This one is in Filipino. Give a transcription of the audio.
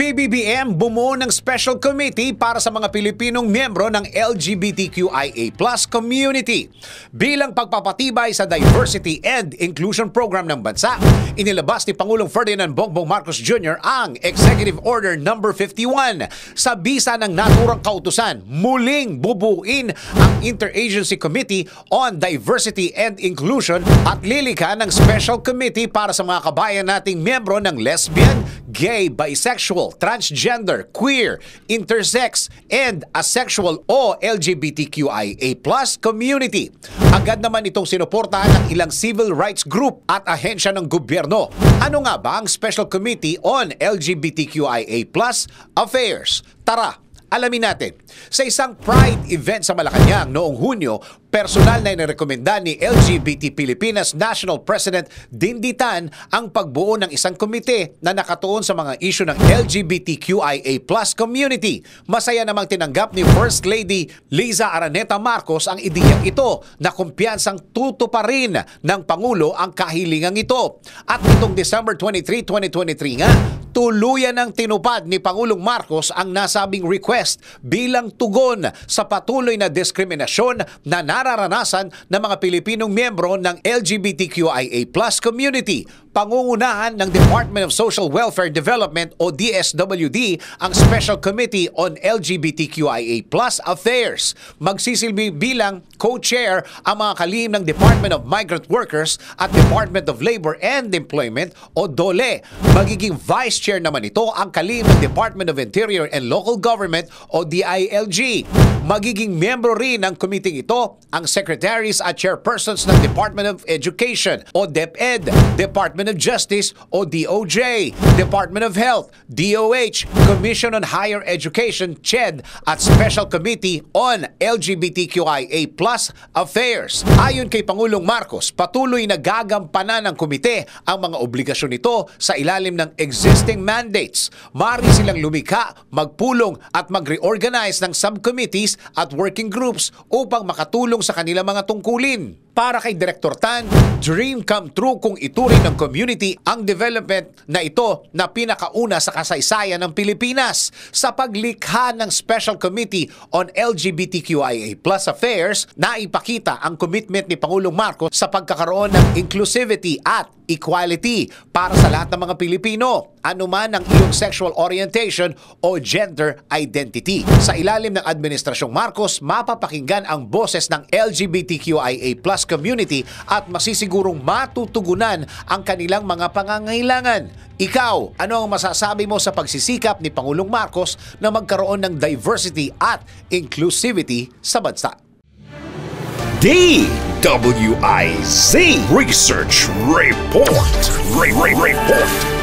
PBBM bumuo ng special committee para sa mga Pilipinong miyembro ng LGBTQIA+ community. Bilang pagpapatibay sa diversity and inclusion program ng bansa, inilabas ni Pangulong Ferdinand Bongbong Marcos Jr. ang Executive Order No. 51 sa bisa ng naturang kautusan. Muling bubuin ang Interagency Committee on Diversity and Inclusion at lilikha ng special committee para sa mga kabayan nating miyembro ng lesbian, gay, bisexual, transgender, queer, intersex, and asexual o LGBTQIA+ community. Agad naman itong sinuportahan ng ilang civil rights group at ahensya ng gobyerno. Ano nga ba ang Special Committee on LGBTQIA+ Affairs? Tara, alamin natin. Sa isang Pride event sa Malacanang noong Hunyo, personal na inirekomenda ni LGBT Pilipinas National President Dindy Tan ang pagbuo ng isang komite na nakatuon sa mga isyu ng LGBTQIA+ community. Masaya namang tinanggap ni First Lady Liza Araneta Marcos ang ideyang ito na kumpiyansang tutuparin ng Pangulo ang kahilingang ito. At nitong December 23, 2023 nga, tuluyan ng tinupad ni Pangulong Marcos ang nasabing request bilang tugon sa patuloy na diskriminasyon na nararanasan ng mga Pilipinong miyembro ng LGBTQIA+ community. Pangungunahan ng Department of Social Welfare Development o DSWD ang Special Committee on LGBTQIA+ Affairs. Magsisilbi bilang co-chair ang mga kalihim ng Department of Migrant Workers at Department of Labor and Employment o DOLE. Magiging vice chair naman ito ang kalihim ng Department of Interior and Local Government o DILG. Magiging miyembro rin ng committee ito ang secretaries at chairpersons ng Department of Education o DepEd, Department of Justice o DOJ, Department of Health, DOH, Commission on Higher Education, CHED, at Special Committee on LGBTQIA+ Affairs. Ayon kay Pangulong Marcos, patuloy na gagampanan ng komite ang mga obligasyon nito sa ilalim ng existing mandates. Maaari silang lumikha, magpulong at mag-reorganize ng subcommittees at working groups upang makatulong sa kanilang mga tungkulin. Para kay Director Tan, dream come true kung ituring ng community ang development na ito na pinakauna sa kasaysayan ng Pilipinas. Sa paglikha ng Special Committee on LGBTQIA+ Affairs, naipakita ang commitment ni Pangulong Marcos sa pagkakaroon ng inclusivity at equality para sa lahat ng mga Pilipino, anuman ang iyong sexual orientation o gender identity. Sa ilalim ng Administrasyong Marcos, mapapakinggan ang boses ng LGBTQIA+ community at masisigurong matutugunan ang kanilang mga pangangailangan. Ikaw, ano ang masasabi mo sa pagsisikap ni Pangulong Marcos na magkaroon ng diversity at inclusivity sa bansa? DWIZ Research Report. Report.